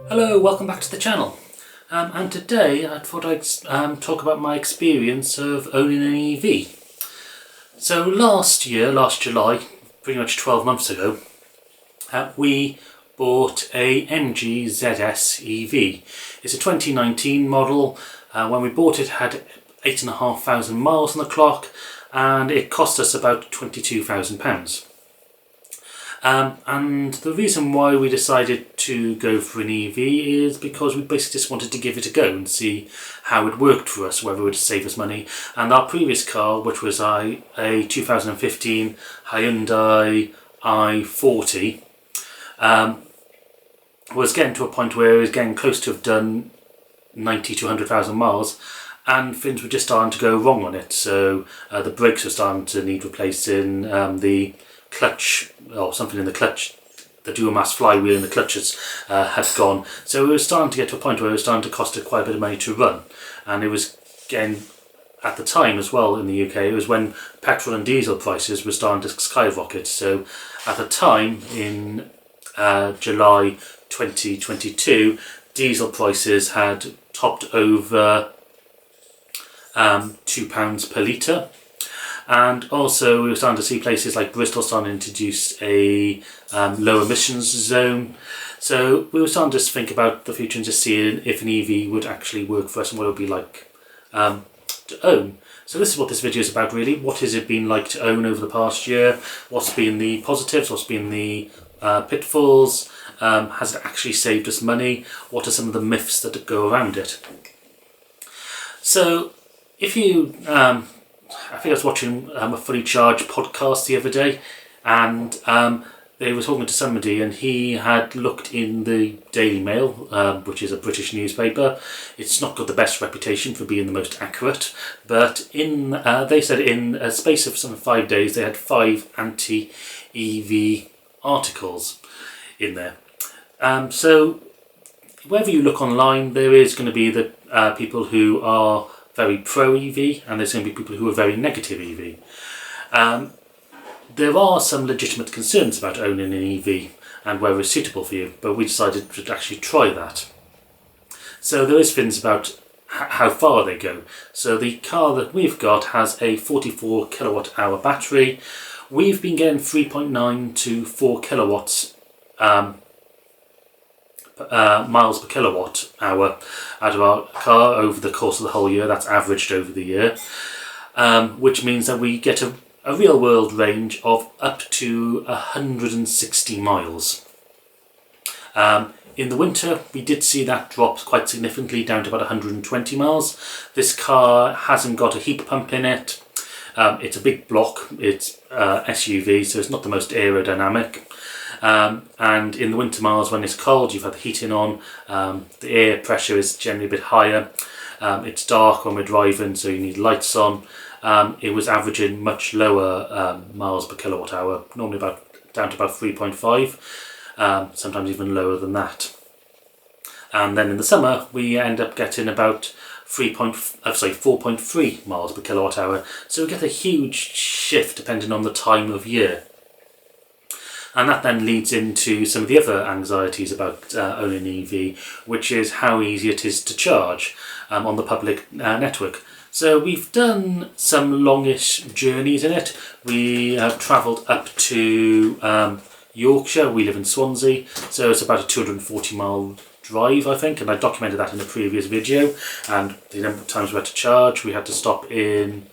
Hello, welcome back to the channel. And today I thought I'd talk about my experience of owning an EV. So last July, pretty much 12 months ago, we bought a MG ZS EV. It's a 2019 model. When we bought it, had 8,500 miles on the clock, and it cost us about £22,000. And the reason why we decided to go for an EV is because we basically just wanted to give it a go and see how it worked for us, whether it would save us money. And our previous car, which was a 2015 Hyundai i40, was getting to a point where it was getting close to have done 90 to 100,000 miles, and things were just starting to go wrong on it. So the brakes were starting to need replacing, the clutch, or something in the clutch, the dual mass flywheel in the clutches had gone. So it was starting to get to a point where it was starting to cost it quite a bit of money to run. And it was getting, at the time as well in the UK, it was when petrol and diesel prices were starting to skyrocket. So at the time, in July 2022, diesel prices had topped over £2 per litre. And also we were starting to see places like Bristol starting to introduce a low emissions zone. So we were starting to just think about the future and just seeing if an EV would actually work for us and what it would be like to own. So this is what this video is about really. What has it been like to own over the past year? What's been the positives? What's been the pitfalls? Has it actually saved us money? What are some of the myths that go around it? So if you... I think I was watching a Fully Charged podcast the other day, and they were talking to somebody, and he had looked in the Daily Mail, which is a British newspaper. It's not got the best reputation for being the most accurate, but they said in a space of some 5 days they had 5 anti-EV articles in there. So wherever you look online, there is going to be the people who are very pro-EV, and there's going to be people who are very negative EV. There are some legitimate concerns about owning an EV and whether it's suitable for you, but we decided to actually try that. So there is things about how far they go. So the car that we've got has a 44 kilowatt hour battery. We've been getting 3.9 to 4 kilowatts miles per kilowatt hour out of our car over the course of the whole year. That's averaged over the year, which means that we get a real world range of up to 160 miles. In the winter we did see that drop quite significantly down to about 120 miles. This car hasn't got a heat pump in it. It's a big block, it's SUV, so it's not the most aerodynamic. And in the winter miles when it's cold, you've had the heating on, the air pressure is generally a bit higher, it's dark when we're driving, so you need lights on. It was averaging much lower miles per kilowatt hour, normally down to about 3.5, sometimes even lower than that. And then in the summer we end up getting about 4.3 miles per kilowatt hour, so we get a huge shift depending on the time of year. And that then leads into some of the other anxieties about owning an EV, which is how easy it is to charge on the public network. So we've done some longish journeys in it. We have travelled up to Yorkshire. We live in Swansea, so it's about a 240 mile drive, I think, and I documented that in a previous video. And the number of times we had to charge, we had to stop in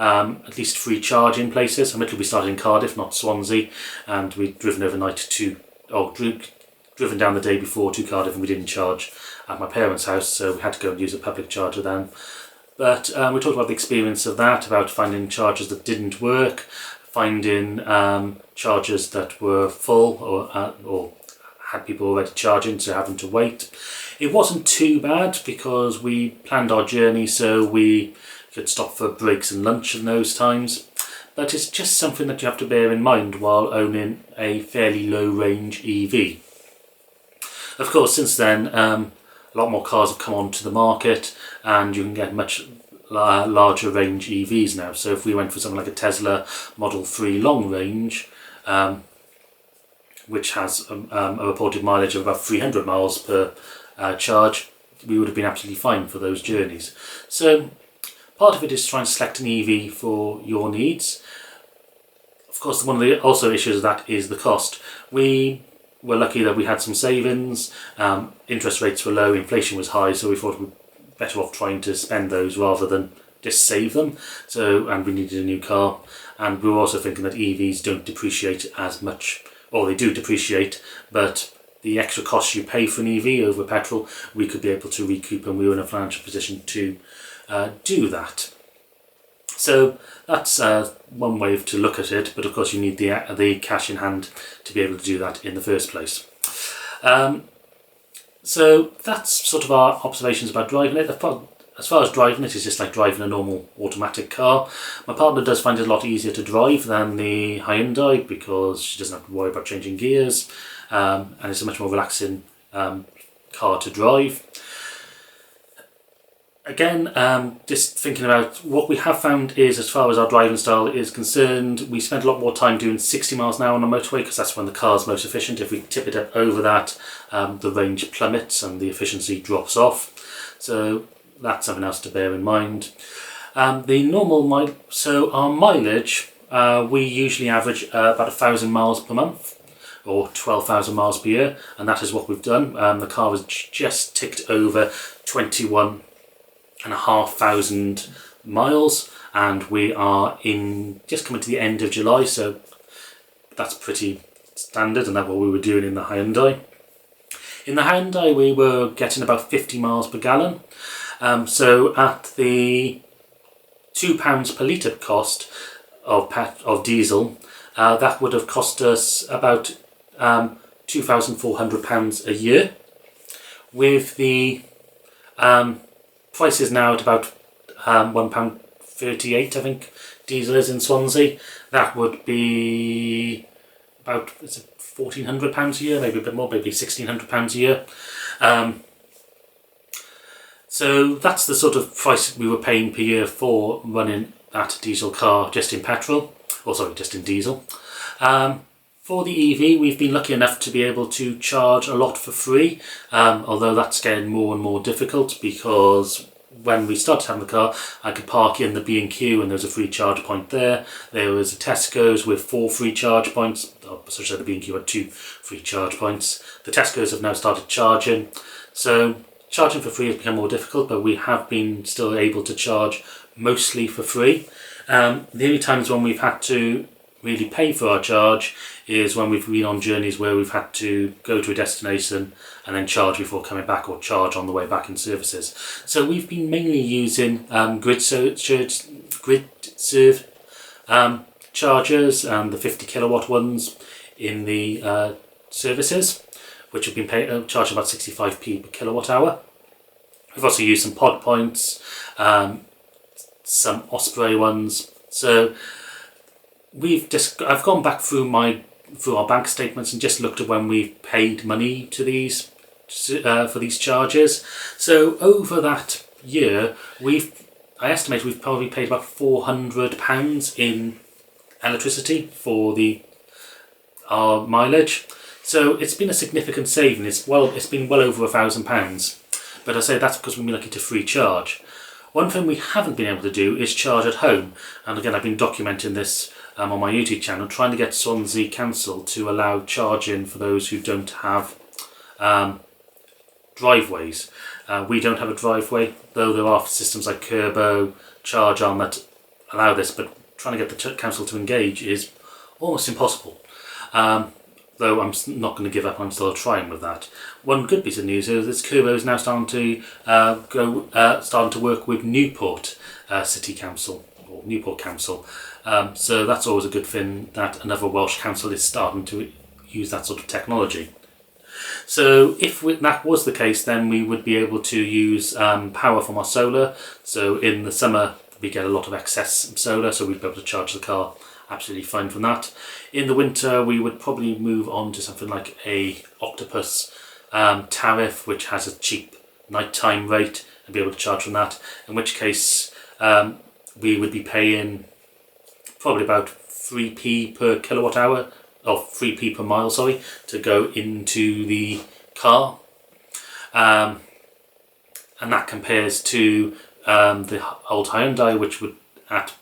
at least 3 charging places. Admittedly we started in Cardiff, not Swansea, and we'd driven overnight driven down the day before to Cardiff, and we didn't charge at my parents' house, so we had to go and use a public charger then. But we talked about the experience of that, about finding chargers that didn't work, finding chargers that were full or had people already charging, so having to wait. It wasn't too bad because we planned our journey so we could stop for breaks and lunch in those times, but it's just something that you have to bear in mind while owning a fairly low range EV. Of course, since then a lot more cars have come onto the market, and you can get much larger range EVs now. So if we went for something like a Tesla Model 3 long range, which has a reported mileage of about 300 miles per charge, we would have been absolutely fine for those journeys. So part of it is trying to select an EV for your needs. Of course, one of the also issues of that is the cost. We were lucky that we had some savings, interest rates were low, inflation was high, so we thought we'd be better off trying to spend those rather than just save them. And we needed a new car, and we were also thinking that EVs don't depreciate as much, or they do depreciate, but the extra cost you pay for an EV over petrol, we could be able to recoup, and we were in a financial position to do that. So that's one way to look at it, but of course you need the cash in hand to be able to do that in the first place. So that's sort of our observations about driving it. As far as driving it, it's just like driving a normal automatic car. My partner does find it a lot easier to drive than the Hyundai because she doesn't have to worry about changing gears, and it's a much more relaxing car to drive. Again, just thinking about what we have found is, as far as our driving style is concerned, we spend a lot more time doing 60 miles an hour on a motorway because that's when the car's most efficient. If we tip it up over that, the range plummets and the efficiency drops off. So that's something else to bear in mind. So our mileage, we usually average about 1,000 miles per month, or 12,000 miles per year, and that is what we've done. The car has just ticked over 21,500 miles, and we are just coming to the end of July, so that's pretty standard, and that's what we were doing in the Hyundai. In the Hyundai we were getting about 50 miles per gallon, so at the £2 per litre cost of diesel, that would have cost us about £2,400 a year. With the price is now at about £1.38, I think diesel is in Swansea. That would be about £1,400 a year, maybe a bit more, maybe £1,600 a year. So that's the sort of price we were paying per year for running that diesel car just in petrol, just in diesel. For the EV, we've been lucky enough to be able to charge a lot for free, although that's getting more and more difficult because when we started having the car, I could park in the B&Q and there was a free charge point there. There was a Tesco's with 4 free charge points, so the B&Q had 2 free charge points. The Tesco's have now started charging, so charging for free has become more difficult, but we have been still able to charge mostly for free. The only times when we've had to really pay for our charge is when we've been on journeys where we've had to go to a destination and then charge before coming back, or charge on the way back in services. So we've been mainly using GridServe chargers and the 50 kilowatt ones in the services, which have been charged about 65p per kilowatt hour. We've also used some Pod Points, some Osprey ones. So I've gone back through our bank statements and just looked at when we've paid money to these for these charges. So over that year, I estimate we've probably paid about £400 in electricity for our mileage. So it's been a significant saving. It's been well over £1,000. But I say that's because we've been lucky to free charge. One thing we haven't been able to do is charge at home, and again I've been documenting this on my YouTube channel, trying to get Swansea Council to allow charging for those who don't have driveways. We don't have a driveway, though there are systems like Kerbo, ChargeOn that allow this, but trying to get the council to engage is almost impossible. Though I'm not going to give up, I'm still trying with that. One good piece of news is that Kerbo is now starting to work with Newport City Council, or Newport Council. So that's always a good thing that another Welsh council is starting to use that sort of technology. So if that was the case, then we would be able to use power from our solar. So in the summer we get a lot of excess solar, so we'd be able to charge the car absolutely fine from that. In the winter we would probably move on to something like a Octopus tariff, which has a cheap nighttime rate, and be able to charge from that, in which case we would be paying probably about 3p per kilowatt hour of 3p per mile, sorry, to go into the car. And that compares to the old Hyundai, which would at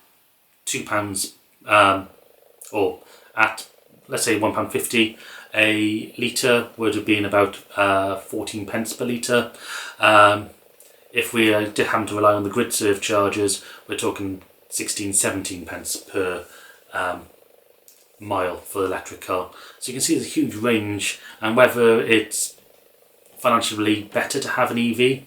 £2 or at, let's say, £1.50 a litre would have been about 14 pence per litre. If we did happen to rely on the grid surf charges, we're talking 16-17 pence per mile for the electric car. So you can see there's a huge range, and whether it's financially better to have an EV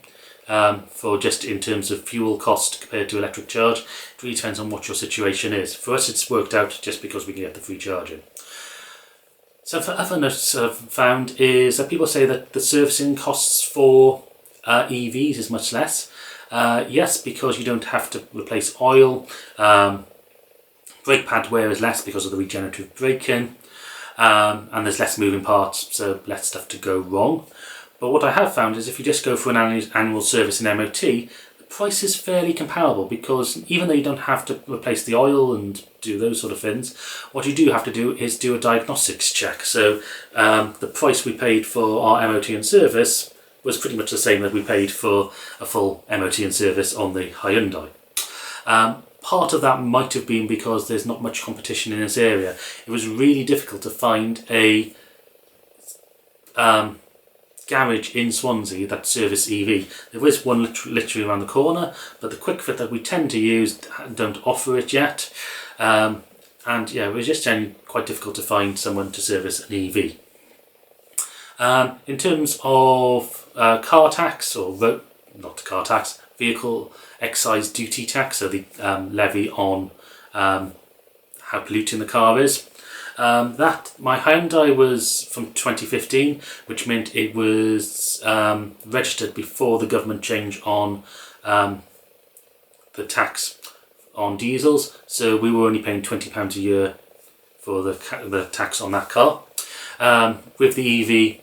for just in terms of fuel cost compared to electric charge, it really depends on what your situation is. For us, it's worked out just because we can get the free charging. So for other notes I've found is that people say that the servicing costs for EVs is much less. Yes, because you don't have to replace oil. Brake pad wear is less because of the regenerative braking, and there's less moving parts, so less stuff to go wrong. But what I have found is if you just go for an annual service in MOT, the price is fairly comparable, because even though you don't have to replace the oil and do those sort of things, what you do have to do is do a diagnostics check. So the price we paid for our MOT and service was pretty much the same that we paid for a full MOT and service on the Hyundai. Part of that might have been because there's not much competition in this area. It was really difficult to find a garage in Swansea that serviced EV. There is one literally around the corner, but the Quick Fit that we tend to use don't offer it yet. And yeah, it was just generally quite difficult to find someone to service an EV. In terms of car tax, or not car tax, vehicle excise duty tax, so the levy on how polluting the car is. That my Hyundai was from 2015, which meant it was registered before the government change on the tax on diesels, so we were only paying £20 a year for the tax on that car. With the EV,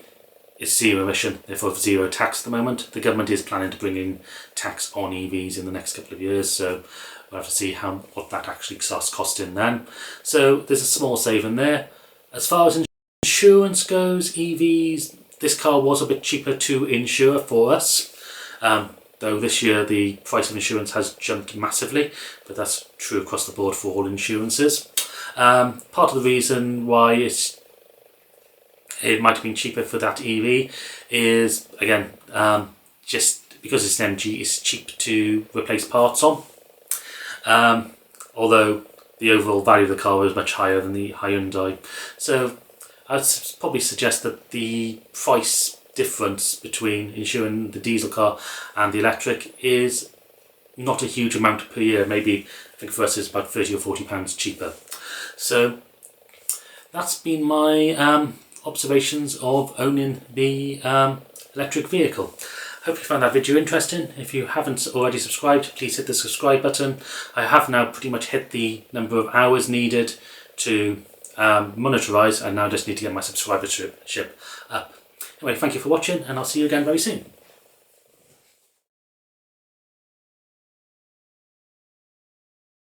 it's zero emission, therefore zero tax at the moment. The government is planning to bring in tax on EVs in the next couple of years, so we'll have to see what that actually starts costing then. So there's a small saving there. As far as insurance goes, EVs, this car was a bit cheaper to insure for us. Though this year the price of insurance has jumped massively, but that's true across the board for all insurances. Part of the reason why it might have been cheaper for that EV is, again, just because it's an MG, it's cheap to replace parts on. Although the overall value of the car was much higher than the Hyundai. So I'd probably suggest that the price difference between insuring the diesel car and the electric is not a huge amount per year. Maybe, I think for us it's about £30 or £40 cheaper. So that's been my observations of owning the electric vehicle. Hope you found that video interesting. If you haven't already subscribed, please hit the subscribe button. I have now pretty much hit the number of hours needed to monetize, and now just need to get my subscribership up. Anyway, thank you for watching, and I'll see you again very soon.